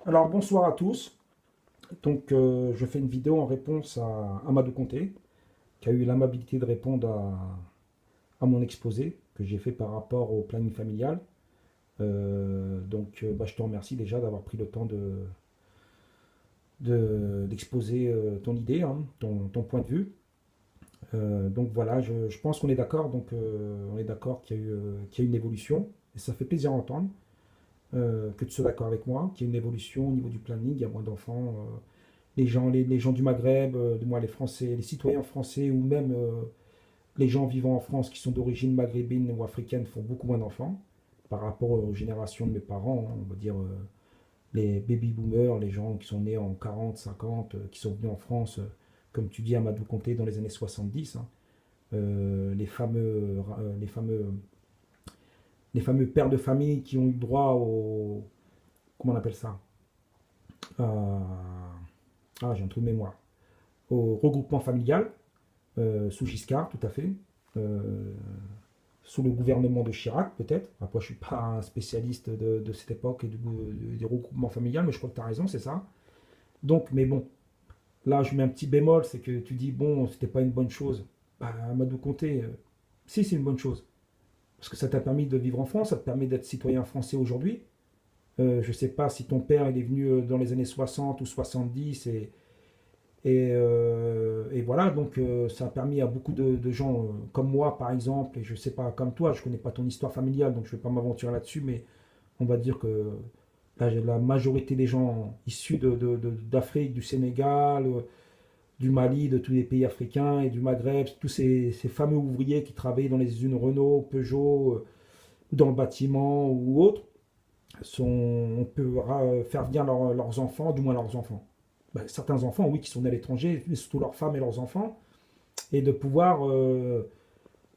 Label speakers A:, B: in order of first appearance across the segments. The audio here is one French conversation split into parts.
A: Alors bonsoir à tous. Je fais une vidéo en réponse à Amadou Conté, qui a eu l'amabilité de répondre à mon exposé que j'ai fait par rapport au planning familial. Je te remercie déjà d'avoir pris le temps d'exposer ton idée, hein, ton point de vue. Voilà, je pense qu'on est d'accord. On est d'accord qu'il y a une évolution, et ça fait plaisir à entendre que tu sois d'accord avec moi, qu'il y a une évolution au niveau du planning, il y a moins d'enfants. Les gens du Maghreb, du moins les Français, les citoyens français ou même les gens vivant en France qui sont d'origine maghrébine ou africaine font beaucoup moins d'enfants par rapport aux générations de mes parents, hein. On va dire les baby boomers, les gens qui sont nés en 40, 50, qui sont venus en France, comme tu dis, Amadou Conté dans les années 70, hein. Les fameux pères de famille qui ont eu droit au, comment on appelle ça? J'ai un trou de mémoire. Au regroupement familial, sous Giscard, tout à fait. Euh, Sous le gouvernement de Chirac, peut-être. Après, je ne suis pas un spécialiste de cette époque et du regroupement familial, mais je crois que tu as raison, c'est ça. Mais bon, là, je mets un petit bémol, c'est que tu dis, bon, c'était pas une bonne chose. Bah, Amadou Conté, si, c'est une bonne chose. Parce que ça t'a permis de vivre en France, ça te permet d'être citoyen français aujourd'hui. Je ne sais pas si ton père il est venu dans les années 60 ou 70 et voilà, ça a permis à beaucoup de gens comme moi, par exemple, et je ne sais pas, comme toi, je ne connais pas ton histoire familiale, donc je ne vais pas m'aventurer là-dessus, mais on va dire que la majorité des gens issus d'Afrique, du Sénégal, du Mali, de tous les pays africains et du Maghreb, tous ces fameux ouvriers qui travaillaient dans les usines Renault, Peugeot, dans le bâtiment ou autres, on peut faire venir leurs enfants, du moins leurs enfants. Ben, certains enfants, oui, qui sont nés à l'étranger, mais surtout leurs femmes et leurs enfants, et de pouvoir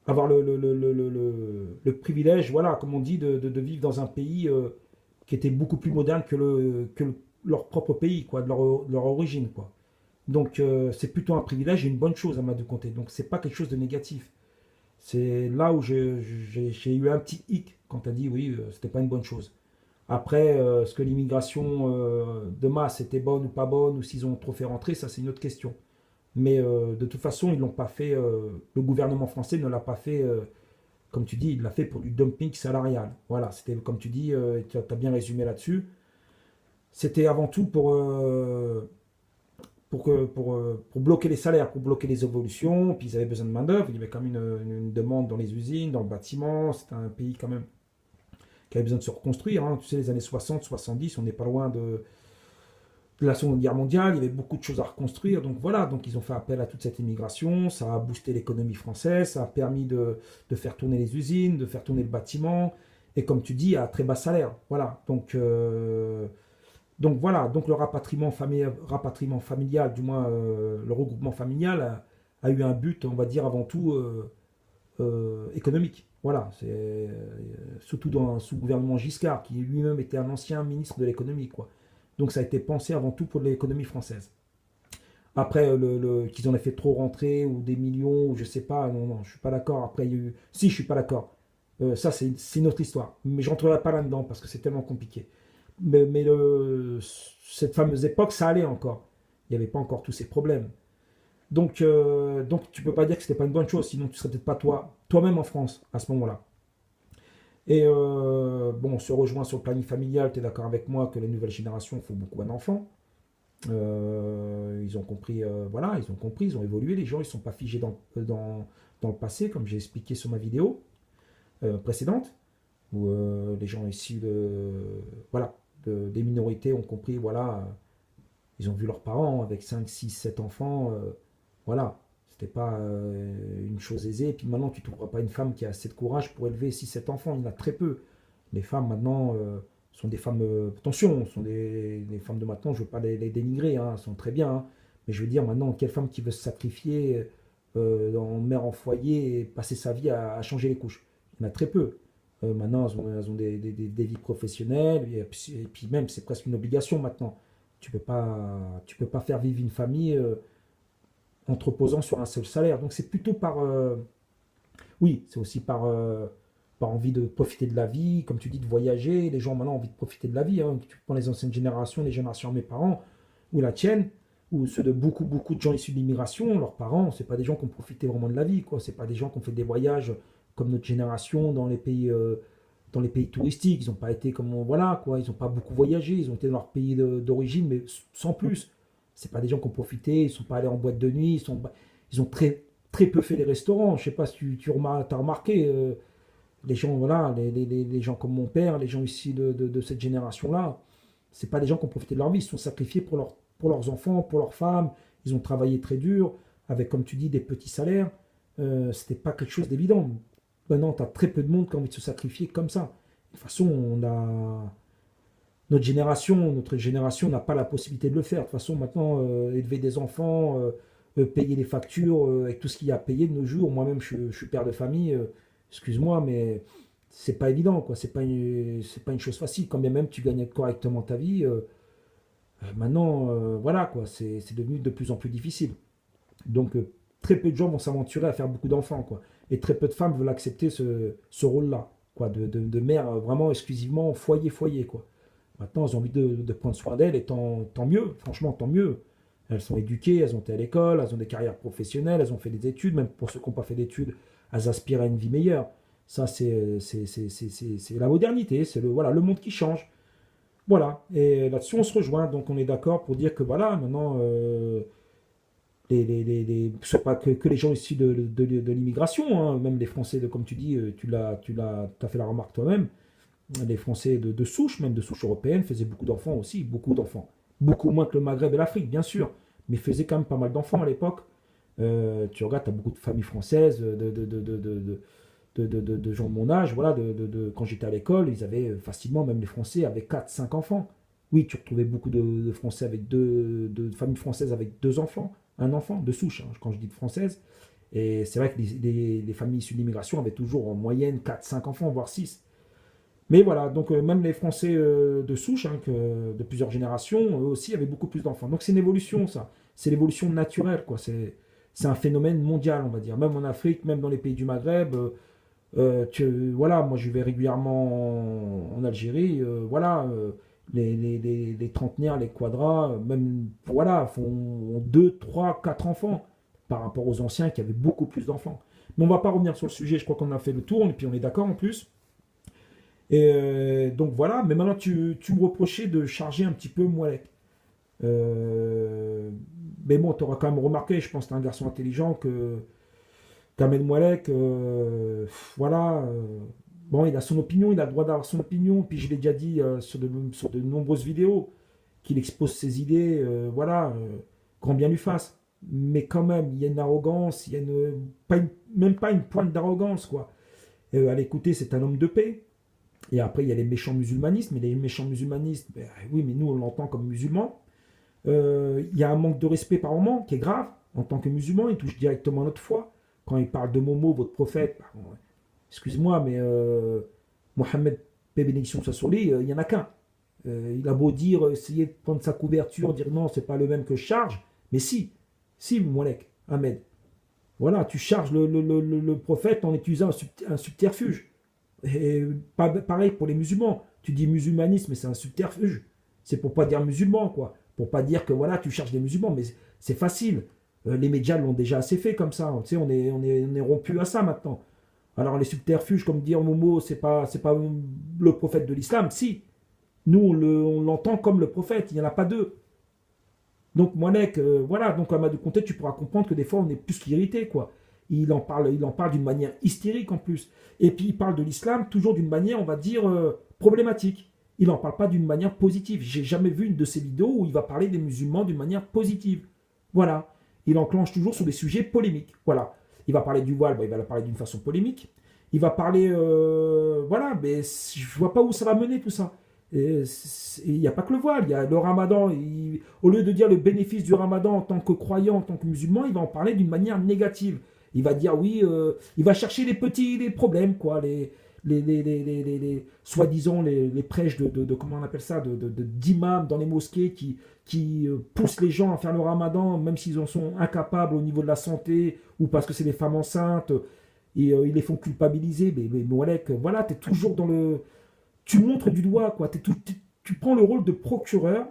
A: avoir le privilège, voilà, comme on dit, de vivre dans un pays qui était beaucoup plus moderne que leur propre pays, quoi, de leur origine, quoi. C'est plutôt un privilège et une bonne chose à Madou Conté. Donc c'est pas quelque chose de négatif. C'est là où j'ai eu un petit hic quand tu as dit oui, c'était pas une bonne chose. Après, est-ce que l'immigration de masse était bonne ou pas bonne, ou s'ils ont trop fait rentrer, ça c'est une autre question. Mais de toute façon, ils l'ont pas fait. Le gouvernement français ne l'a pas fait, comme tu dis, il l'a fait pour du dumping salarial. Voilà, c'était comme tu dis, tu as bien résumé là-dessus. C'était avant tout pour bloquer les salaires, pour bloquer les évolutions. Puis ils avaient besoin de main-d'œuvre. Il y avait quand même une demande dans les usines, dans le bâtiment. C'était un pays quand même qui avait besoin de se reconstruire, hein. Tu sais, les années 60, 70, on n'est pas loin de la Seconde Guerre mondiale, il y avait beaucoup de choses à reconstruire. Donc voilà, donc ils ont fait appel à toute cette immigration, ça a boosté l'économie française, ça a permis de faire tourner les usines, de faire tourner le bâtiment, et comme tu dis, à très bas salaire. Voilà, donc le rapatriement familial, du moins le regroupement familial, a eu un but, on va dire, avant tout économique. Voilà, c'est surtout sous le gouvernement Giscard, qui lui-même était un ancien ministre de l'économie, quoi. Donc ça a été pensé avant tout pour l'économie française. Après, qu'ils en aient fait trop rentrer, ou des millions, ou je sais pas, non, non, je suis pas d'accord. Après, il y a eu... Si, je suis pas d'accord. Ça, c'est une autre histoire. Mais je rentrerai pas là-dedans, parce que c'est tellement compliqué. Cette fameuse époque, ça allait encore. Il n'y avait pas encore tous ces problèmes. Donc tu peux pas dire que c'était pas une bonne chose, sinon tu serais peut-être pas toi-même en France à ce moment-là. Et bon, on se rejoint sur le planning familial, tu es d'accord avec moi que les nouvelles générations font beaucoup d'enfants. Ils ont compris, voilà, ils ont compris, ils ont évolué, les gens, ils sont pas figés dans le passé, comme j'ai expliqué sur ma vidéo précédente, où les gens issus voilà, des minorités ont compris, voilà, ils ont vu leurs parents avec 5 6 7 enfants, voilà, c'était pas une chose aisée. Et puis maintenant, tu ne trouveras pas une femme qui a assez de courage pour élever 6 7 enfants, il y en a très peu. Les femmes maintenant sont des femmes, attention, sont des femmes de maintenant, je ne veux pas les dénigrer, hein, elles sont très bien, hein. Mais je veux dire, maintenant, quelle femme qui veut se sacrifier en mère en foyer et passer sa vie à changer les couches? Il y en a très peu. Maintenant, elles ont des vies professionnelles, et puis même, c'est presque une obligation maintenant. Tu peux pas faire vivre une famille en te reposant sur un seul salaire. Donc c'est plutôt oui, c'est aussi pas envie de profiter de la vie, comme tu dis, de voyager. Les gens maintenant ont envie de profiter de la vie, hein. Tu prends les anciennes générations, les générations de mes parents, ou la tienne, ou ceux de beaucoup, beaucoup de gens issus de l'immigration, leurs parents, c'est pas des gens qui ont profité vraiment de la vie, quoi. C'est pas des gens qui ont fait des voyages comme notre génération dans les pays touristiques. Ils n'ont pas été comme, voilà, quoi. Ils n'ont pas beaucoup voyagé. Ils ont été dans leur pays d'origine, mais sans plus. C'est pas des gens qui ont profité. Ils sont pas allés en boîte de nuit. Ils ont très, très peu fait les restaurants. Je sais pas si as remarqué. Les gens, voilà, les gens comme mon père, les gens ici de cette génération-là, c'est pas des gens qui ont profité de leur vie. Ils se sont sacrifiés pour leurs enfants, pour leurs femmes. Ils ont travaillé très dur, avec, comme tu dis, des petits salaires. C'était pas quelque chose d'évident. Maintenant, tu as très peu de monde qui a envie de se sacrifier comme ça. De toute façon, notre génération n'a pas la possibilité de le faire. De toute façon, maintenant, élever des enfants, payer les factures, avec tout ce qu'il y a à payer de nos jours. Moi-même, je suis père de famille. Excuse-moi, mais c'est pas évident, quoi. C'est pas une chose facile. Quand bien même tu gagnes correctement ta vie, maintenant, voilà, quoi. C'est devenu de plus en plus difficile. Donc, très peu de gens vont s'aventurer à faire beaucoup d'enfants, quoi. Et très peu de femmes veulent accepter ce rôle-là, quoi, de mère vraiment exclusivement foyer, quoi. Maintenant, elles ont envie de prendre soin d'elles, et tant mieux, franchement, tant mieux. Elles sont éduquées, elles ont été à l'école, elles ont des carrières professionnelles, elles ont fait des études, même pour ceux qui n'ont pas fait d'études, elles aspirent à une vie meilleure. Ça, c'est la modernité, c'est voilà, le monde qui change. Voilà, et là-dessus, on se rejoint. Donc, on est d'accord pour dire que voilà, maintenant, c'est pas que les gens issus de l'immigration, hein, même les Français, comme tu dis, t'as fait la remarque toi-même, les Français de souche, même de souche européenne, faisaient beaucoup d'enfants aussi, beaucoup d'enfants. Beaucoup moins que le Maghreb et l'Afrique, bien sûr, mais faisaient quand même pas mal d'enfants à l'époque. Tu regardes, tu as beaucoup de familles françaises, de gens de mon âge, voilà, quand j'étais à l'école, ils avaient facilement, même les Français, avaient 4 5 enfants. Oui, tu retrouvais beaucoup de Français avec de familles françaises avec 2 enfants, un enfant, de souche, hein, quand je dis de françaises. Et c'est vrai que les familles issues de l'immigration avaient toujours en moyenne 4 5 enfants, voire 6. Mais voilà, donc même les Français de souche, hein, de plusieurs générations, eux aussi avaient beaucoup plus d'enfants. Donc c'est une évolution, ça. C'est l'évolution naturelle, quoi. C'est un phénomène mondial, on va dire. Même en Afrique, même dans les pays du Maghreb. Voilà, moi je vais régulièrement en Algérie. Voilà, les trentenaires, les quadras, même, voilà, font 2 3 4 enfants par rapport aux anciens qui avaient beaucoup plus d'enfants. Mais on va pas revenir sur le sujet, je crois qu'on a fait le tour, et puis on est d'accord en plus. Et donc voilà, mais maintenant tu me reprochais de charger un petit peu Moualek. Euh, mais bon, tu auras quand même remarqué, je pense que tu es un garçon intelligent, que Kamel Moualek, voilà, bon, il a son opinion, il a le droit d'avoir son opinion, puis je l'ai déjà dit sur de nombreuses vidéos, qu'il expose ses idées, voilà, grand bien lui fasse. Mais quand même, il y a une arrogance, il y a même pas une pointe d'arrogance, quoi. À l'écouter, c'est un homme de paix. Et après, il y a les méchants musulmanistes, mais les méchants musulmanistes, ben, oui, mais nous, on l'entend comme musulmans. Il y a un manque de respect par moment qui est grave. En tant que musulman, il touche directement notre foi. Quand il parle de Momo, votre prophète, pardon, ouais. Excuse-moi, mais Mohammed, paix et bénédiction soit sur lui, il n'y en a qu'un. Il a beau dire, essayer de prendre sa couverture, dire non, c'est pas le même que je charge, mais si, Moulek, Ahmed. Voilà, tu charges le prophète en utilisant un subterfuge. Et pareil pour les musulmans. Tu dis musulmanisme, mais c'est un subterfuge. C'est pour pas dire musulman, quoi. Pour pas dire que voilà, tu cherches des musulmans, mais c'est facile. Les médias l'ont déjà assez fait comme ça. Tu sais, on est rompu à ça maintenant. Alors les subterfuges, comme dire Momo, c'est pas le prophète de l'islam. Si, nous on l'entend comme le prophète. Il n'y en a pas deux. Donc Moanek, voilà. Donc à Amadou Conté, tu pourras comprendre que des fois on est plus qu'irrité, quoi. Il en parle d'une manière hystérique en plus. Et puis il parle de l'islam toujours d'une manière, on va dire, problématique. Il n'en parle pas d'une manière positive. J'ai jamais vu une de ses vidéos où il va parler des musulmans d'une manière positive. Voilà. Il enclenche toujours sur des sujets polémiques. Voilà. Il va parler du voile, il va la parler d'une façon polémique. Il va parler, voilà, mais je vois pas où ça va mener tout ça. Il n'y a pas que le voile, il y a le ramadan. Au lieu de dire le bénéfice du ramadan en tant que croyant, en tant que musulman, il va en parler d'une manière négative. Il va dire oui, il va chercher les problèmes, quoi, soi-disant les prêches comment on appelle ça, d'imams dans les mosquées qui poussent les gens à faire le ramadan, même s'ils en sont incapables au niveau de la santé, ou parce que c'est des femmes enceintes. et ils les font culpabiliser. Mais Moalek, voilà, tu es toujours dans le. Tu montres du doigt, quoi. Tu prends le rôle de procureur,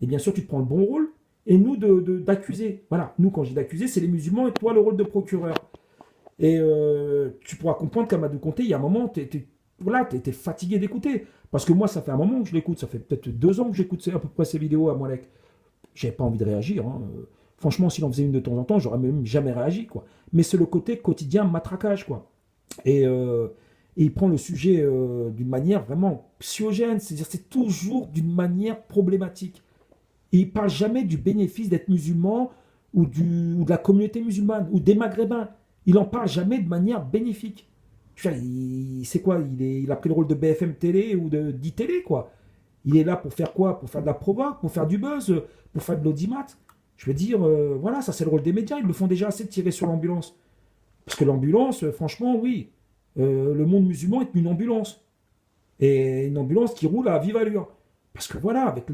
A: et bien sûr, tu te prends le bon rôle, et nous d'accuser. Voilà, nous, quand j'ai d'accuser, c'est les musulmans, et toi, le rôle de procureur. Et tu pourras comprendre qu'Amadou Conté, il y a un moment, voilà, t'es fatigué d'écouter. Parce que moi, ça fait un moment que je l'écoute, ça fait peut-être 2 ans que j'écoute à peu près ces vidéos à Moalek. J'avais pas envie de réagir, hein. Franchement, s'il en faisait une de temps en temps, j'aurais même jamais réagi, quoi. Mais c'est le côté quotidien matraquage, quoi. Et, euh, et il prend le sujet d'une manière vraiment psychogène, c'est-à-dire c'est toujours d'une manière problématique. Et il parle jamais du bénéfice d'être musulman ou de la communauté musulmane ou des Maghrébins. Il en parle jamais de manière bénéfique. C'est quoi il a pris le rôle de BFM Télé ou de d'ITélé, quoi. Il est là pour faire quoi? Pour faire de la provoque, pour faire du buzz, pour faire de l'audimat. Je veux dire, voilà, ça c'est le rôle des médias. Ils le font déjà assez de tirer sur l'ambulance. Parce que l'ambulance, franchement, oui, le monde musulman est une ambulance. Et une ambulance qui roule à vive allure. Parce que voilà, avec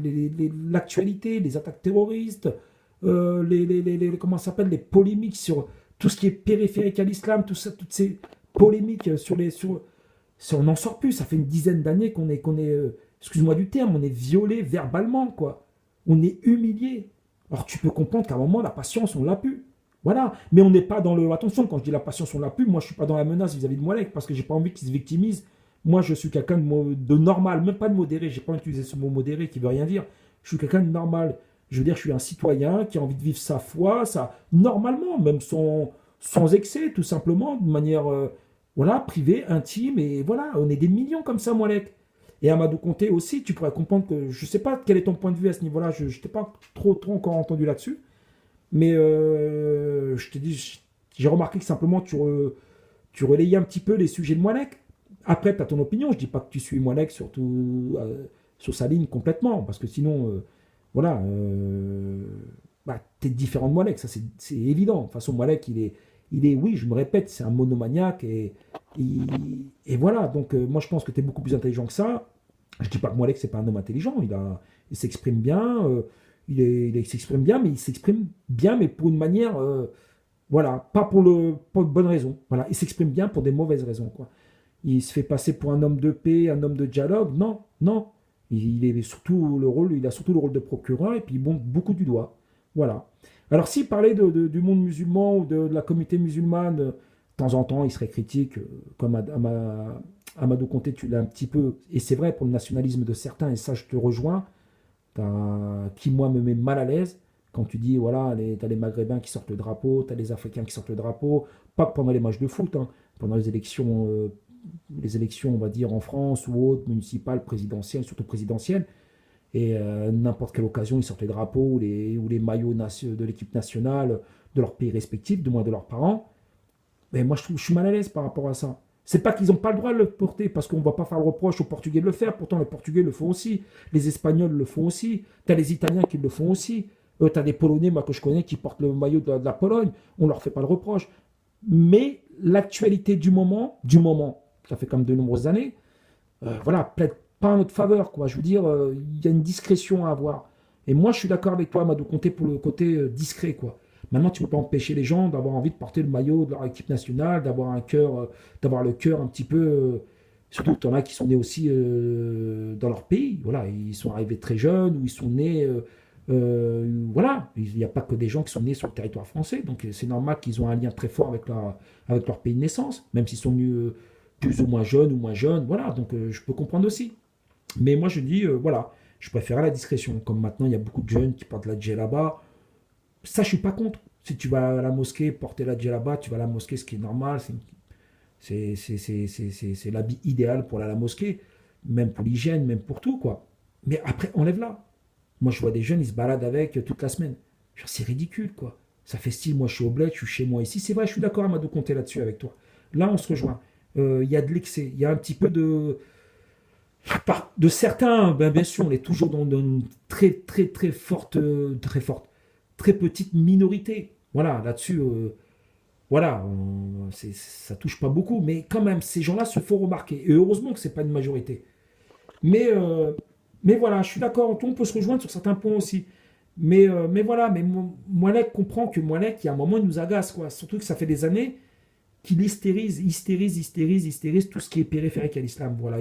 A: l'actualité, les attaques terroristes, comment ça s'appelle, les polémiques sur tout ce qui est périphérique à l'islam, tout ça, toutes ces polémiques on n'en sort plus. Ça fait une dizaine d'années qu'on est, excuse-moi du terme, on est violé verbalement, quoi. On est humilié. Alors tu peux comprendre qu'à un moment, la patience, on l'a pu. Voilà. Mais on n'est pas dans le. Attention, quand je dis la patience, on l'a pu, moi je ne suis pas dans la menace vis-à-vis de Moalek parce que j'ai pas envie qu'il se victimise. Moi, je suis quelqu'un de normal, même pas de modéré. J'ai pas utilisé ce mot modéré qui veut rien dire. Je suis quelqu'un de normal. Je veux dire, je suis un citoyen qui a envie de vivre sa foi, ça, normalement, même sans excès, tout simplement, de manière voilà, privée, intime. Et voilà, on est des millions comme ça, Moalek. Et Amadou Conté aussi, tu pourrais comprendre que je ne sais pas quel est ton point de vue à ce niveau-là. Je ne t'ai pas trop encore entendu là-dessus. Mais je t'ai dit, j'ai remarqué que simplement tu relayais un petit peu les sujets de Moalek. Après, tu as ton opinion. Je ne dis pas que tu suis Moalek sur sa ligne complètement. Parce que sinon, voilà, bah, tu es différent de Moalek. Ça, c'est évident. De toute façon, Moalek, oui, je me répète, c'est un monomaniaque. Et, et voilà. Donc, moi, je pense que tu es beaucoup plus intelligent que ça. Je ne dis pas que Moalek, c'est pas un homme intelligent. Il s'exprime bien. Il s'exprime bien, mais il s'exprime bien, mais pour une manière. Voilà, pas pour de bonnes raisons. Voilà, il s'exprime bien pour des mauvaises raisons, quoi. Il se fait passer pour un homme de paix, un homme de dialogue. Non, non. Il a surtout le rôle de procureur et puis il monte beaucoup du doigt. Voilà. Alors, s'il parlait du monde musulman ou de la communauté musulmane, de temps en temps, il serait critique, comme Amadou Conté, tu l'as un petit peu, et c'est vrai pour le nationalisme de certains, et ça, je te rejoins, qui, moi, me met mal à l'aise. Quand tu dis, voilà, t'as les Maghrébins qui sortent le drapeau, t'as les Africains qui sortent le drapeau, pas que pendant les matchs de foot, hein, pendant les élections, on va dire, en France ou autres, municipales, présidentielles, surtout présidentielles, et n'importe quelle occasion, ils sortent les drapeaux ou les maillots de l'équipe nationale de leur pays respectif, du moins de leurs parents. Mais moi, je suis mal à l'aise par rapport à ça. C'est pas qu'ils n'ont pas le droit de le porter, parce qu'on ne va pas faire le reproche aux Portugais de le faire. Pourtant, les Portugais le font aussi. Les Espagnols le font aussi. Tu as les Italiens qui le font aussi. Tu as des Polonais, moi, que je connais, qui portent le maillot de la Pologne. On ne leur fait pas le reproche. Mais l'actualité du moment, ça fait comme de nombreuses années, voilà, plaide pas en notre faveur, quoi. Je veux dire, il y a une discrétion à avoir. Et moi, je suis d'accord avec toi, Madou Conté, pour le côté discret, quoi. Maintenant, tu ne peux pas empêcher les gens d'avoir envie de porter le maillot de leur équipe nationale, d'avoir le cœur un petit peu. Surtout que tu en as qui sont nés aussi dans leur pays. Voilà, ils sont arrivés très jeunes ou ils sont nés. Voilà, il n'y a pas que des gens qui sont nés sur le territoire français. Donc, c'est normal qu'ils ont un lien très fort avec leur pays de naissance, même s'ils sont venus plus ou moins jeunes ou moins jeunes. Voilà, donc je peux comprendre aussi. Mais moi, je dis, voilà, je préfère la discrétion. Comme maintenant, il y a beaucoup de jeunes qui portent la djellaba. Ça, je suis pas contre. Si tu vas à la mosquée porter la djellaba, tu vas à la mosquée, ce qui est normal. C'est l'habit idéal pour aller à la mosquée. Même pour l'hygiène, même pour tout, quoi. Mais après, enlève-la. Moi, je vois des jeunes, ils se baladent avec toute la semaine. Genre, c'est ridicule, quoi. Ça fait style, moi, je suis au bled, je suis chez moi ici. C'est vrai, je suis d'accord, Amadou Conté, là-dessus avec toi. Là, on se rejoint. Il y a de l'excès. Il y a un petit peu de certains, ben, bien sûr, on est toujours dans une très, très, très petite minorité. Voilà, là-dessus, voilà, ça touche pas beaucoup, mais quand même, ces gens-là se font remarquer. Et heureusement que c'est pas une majorité. Mais, euh, mais voilà, je suis d'accord, on peut se rejoindre sur certains points aussi. Mais voilà, mais Moalek comprend que Moalek, il y a un moment, il nous agace, quoi. Surtout que ça fait des années, qu'il hystérise tout ce qui est périphérique à l'islam. Voilà,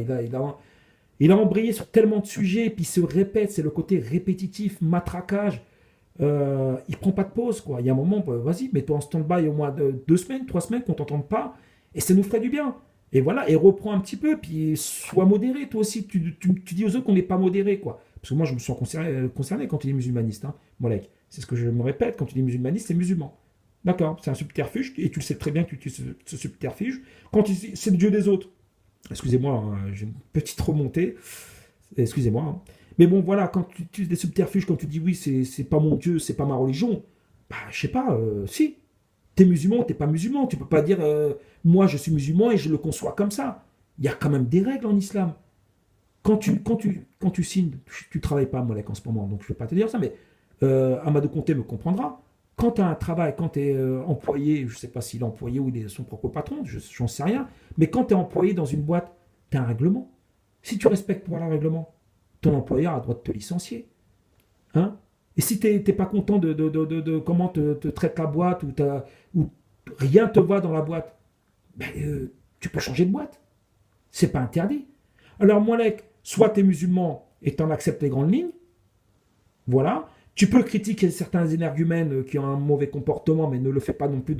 A: il a embrayé sur tellement de sujets, puis il se répète, c'est le côté répétitif, matraquage. Il prend pas de pause, quoi. Il y a un moment, bah, vas-y, mets-toi en stand-by au moins 2 semaines, 3 semaines, qu'on t'entende pas, et ça nous ferait du bien. Et voilà, et reprends un petit peu, puis sois modéré, toi aussi. Tu dis aux autres qu'on n'est pas modéré, quoi. Parce que moi, je me sens concerné quand tu dis musulmaniste, hein, Molek. C'est ce que je me répète, quand tu dis musulmaniste, c'est musulman. D'accord, c'est un subterfuge, et tu le sais très bien que tu utilises ce subterfuge. Quand tu dis c'est le Dieu des autres, excusez-moi, hein, j'ai une petite remontée, excusez-moi, hein. Mais bon, voilà, quand tu utilises des subterfuges, quand tu dis oui, c'est pas mon Dieu, c'est pas ma religion, bah, je sais pas, si, t'es musulman, t'es pas musulman, tu peux pas dire moi je suis musulman et je le conçois comme ça. Il y a quand même des règles en islam. Quand tu signes, tu travailles pas, Molek, en ce moment, donc je ne vais pas te dire ça, mais Amadou Conté me comprendra. Quand tu as un travail, quand tu es employé, je ne sais pas s'il est employé ou il est son propre patron, j'en sais rien, mais quand tu es employé dans une boîte, tu as un règlement. Si tu respectes pas le règlement, ton employeur a le droit de te licencier. Hein. Et si tu n'es pas content de comment te traite la boîte ou rien te va dans la boîte, ben, tu peux changer de boîte. C'est pas interdit. Alors, Molek, soit tu es musulman et tu en acceptes les grandes lignes, voilà. Tu peux critiquer certains énergumènes qui ont un mauvais comportement, mais ne le fais pas non plus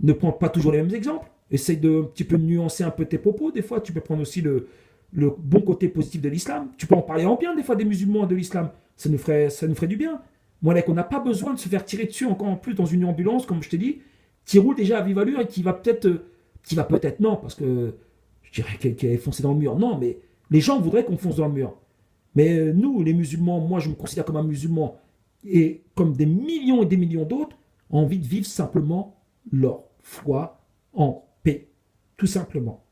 A: ne prends pas toujours les mêmes exemples. Essaye de un petit peu nuancer un peu tes propos. Des fois, tu peux prendre aussi le bon côté positif de l'islam. Tu peux en parler en bien des fois des musulmans et de l'islam. Ça nous ferait du bien. Molek, on n'a pas besoin de se faire tirer dessus encore en plus dans une ambulance, comme je t'ai dit, qui roule déjà à vive allure et qui va peut-être non, parce que je dirais qu'elle est foncée dans le mur. Non, mais les gens voudraient qu'on fonce dans le mur. Mais nous, les musulmans, moi je me considère comme un musulman, et comme des millions et des millions d'autres, ont envie de vivre simplement leur foi en paix. Tout simplement.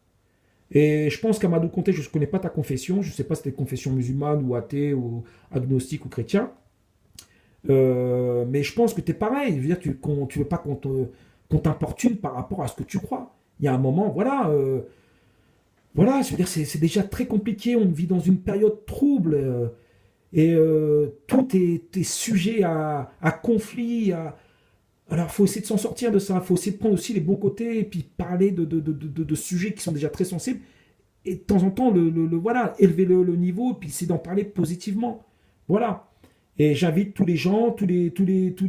A: Et je pense qu'Amadou Conté, je ne connais pas ta confession, je ne sais pas si tu es confession musulmane ou athée ou agnostique ou chrétien, mais je pense que tu es pareil. Je veux dire, tu ne veux pas qu'on t'importune par rapport à ce que tu crois. Il y a un moment, voilà, voilà, je veux dire, c'est déjà très compliqué, on vit dans une période trouble, et tout est sujet à conflit. Alors, il faut essayer de s'en sortir de ça, il faut essayer de prendre aussi les bons côtés, et puis parler de sujets qui sont déjà très sensibles, et de temps en temps, voilà, élever le niveau, et puis essayer d'en parler positivement. Voilà. Et j'invite tous les gens, tous les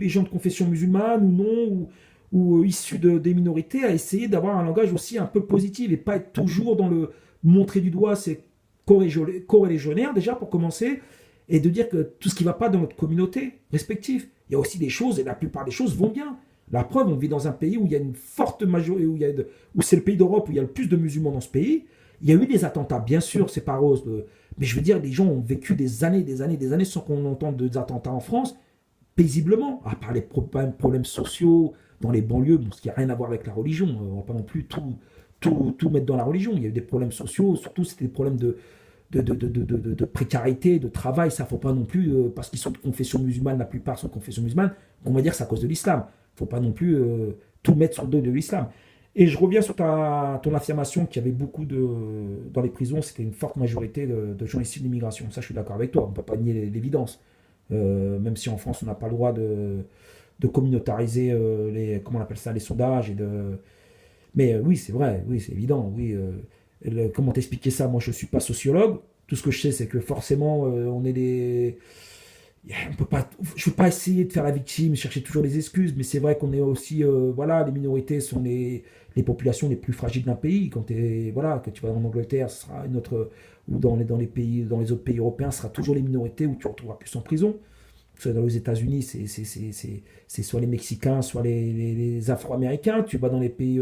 A: gens de confession musulmane ou non, ou issus des minorités, à essayer d'avoir un langage aussi un peu positif et pas être toujours dans le montrer du doigt, c'est corrélégionnaire déjà pour commencer, et de dire que tout ce qui ne va pas dans notre communauté respective, il y a aussi des choses, et la plupart des choses vont bien. La preuve, on vit dans un pays où il y a une forte majorité, où c'est le pays d'Europe où il y a le plus de musulmans dans ce pays. Il y a eu des attentats, bien sûr, c'est pas rose, mais je veux dire, les gens ont vécu des années, des années, des années sans qu'on entende des attentats en France, paisiblement, à part les problèmes sociaux dans les banlieues, bon, ce qui n'a rien à voir avec la religion. On ne va pas non plus tout mettre dans la religion. Il y a eu des problèmes sociaux, surtout c'était des problèmes de précarité, de travail. Ça ne faut pas non plus, parce qu'ils sont de confession musulmane, la plupart sont de confession musulmane, qu'on va dire que c'est à cause de l'islam. Il ne faut pas non plus tout mettre sur le dos de l'islam. Et je reviens sur ton affirmation qu'il y avait beaucoup dans les prisons, c'était une forte majorité de gens issus de l'immigration. Ça, je suis d'accord avec toi, on ne peut pas nier l'évidence. Même si en France, on n'a pas le droit de communautariser comment on appelle ça, les sondages. Mais oui, c'est vrai, oui, c'est évident. Oui, comment t'expliquer ça? Moi, je ne suis pas sociologue. Tout ce que je sais, c'est que forcément, on est des... On peut pas, je ne veux pas essayer de faire la victime, chercher toujours des excuses, mais c'est vrai qu'on est aussi, voilà, les minorités sont les populations les plus fragiles d'un pays. Voilà, quand tu vas en Angleterre, ce sera une autre, ou dans les pays, dans les autres pays européens, ce sera toujours les minorités où tu retrouveras plus en prison. Soit dans les États-Unis, c'est soit les Mexicains, soit les Afro-Américains. Tu vas dans les pays,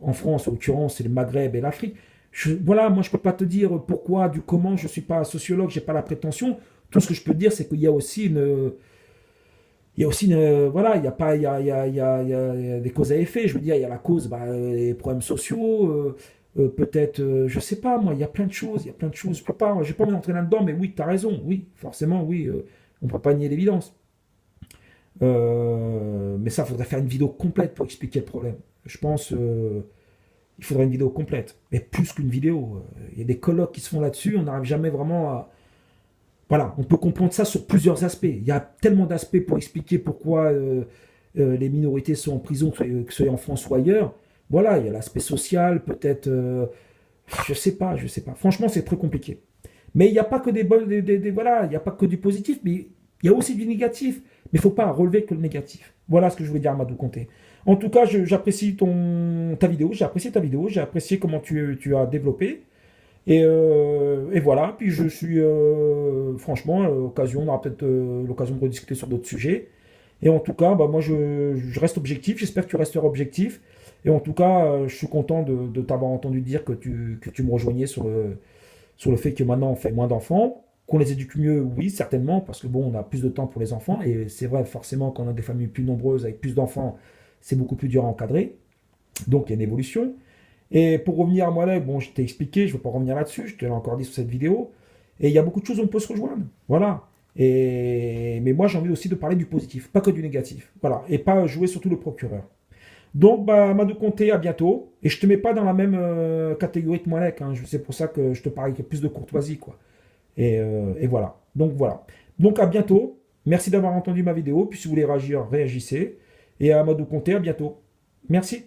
A: en France, en l'occurrence, c'est le Maghreb et l'Afrique. Voilà, moi, je ne peux pas te dire pourquoi, du comment, je ne suis pas sociologue, je n'ai pas la prétention. Tout ce que je peux te dire, c'est qu'il y a aussi voilà, il y a des causes à effet. Je veux dire, il y a la cause, les problèmes sociaux, peut-être, je sais pas, moi, il y a plein de choses, Je peux pas, j'ai pas envie d'entrer là-dedans, mais oui, tu as raison, oui, forcément, oui, on peut pas nier l'évidence. Mais ça, il faudrait faire une vidéo complète pour expliquer le problème. Je pense, il faudrait une vidéo complète, mais plus qu'une vidéo. Il y a des colloques qui se font là-dessus, on n'arrive jamais vraiment à... Voilà, on peut comprendre ça sur plusieurs aspects. Il y a tellement d'aspects pour expliquer pourquoi les minorités sont en prison, que ce soit en France ou ailleurs. Voilà, il y a l'aspect social, peut-être, je sais pas, je sais pas. Franchement, c'est très compliqué. Mais il n'y a pas que des bonnes, voilà, il n'y a pas que du positif, mais il y a aussi du négatif. Mais il ne faut pas relever que le négatif. Voilà ce que je voulais dire, Amadou Conté. En tout cas, j'apprécie ta vidéo, j'ai apprécié ta vidéo, j'ai apprécié comment tu as développé. Et voilà, puis je suis, franchement, on aura peut-être l'occasion de rediscuter sur d'autres sujets. Et en tout cas, bah, moi, je reste objectif, j'espère que tu resteras objectif. Et en tout cas, je suis content de t'avoir entendu dire que tu me rejoignais sur le fait que maintenant on fait moins d'enfants, qu'on les éduque mieux, oui, certainement, parce que bon, on a plus de temps pour les enfants, et c'est vrai, forcément, quand on a des familles plus nombreuses avec plus d'enfants, c'est beaucoup plus dur à encadrer, donc il y a une évolution. Et pour revenir à moi-là, bon, je t'ai expliqué, je ne vais pas revenir là-dessus, je te l'ai encore dit sur cette vidéo, et il y a beaucoup de choses où on peut se rejoindre, voilà. Mais moi, j'ai envie aussi de parler du positif, pas que du négatif, voilà, et pas jouer surtout le procureur. Donc, bah, Madou Conté, à bientôt. Et je te mets pas dans la même catégorie que Moalek, hein. C'est pour ça que je te parle avec plus de courtoisie, quoi. Et voilà. Donc, voilà. Donc, à bientôt. Merci d'avoir entendu ma vidéo. Puis, si vous voulez réagir, réagissez. Et à Madou Conté, à bientôt. Merci.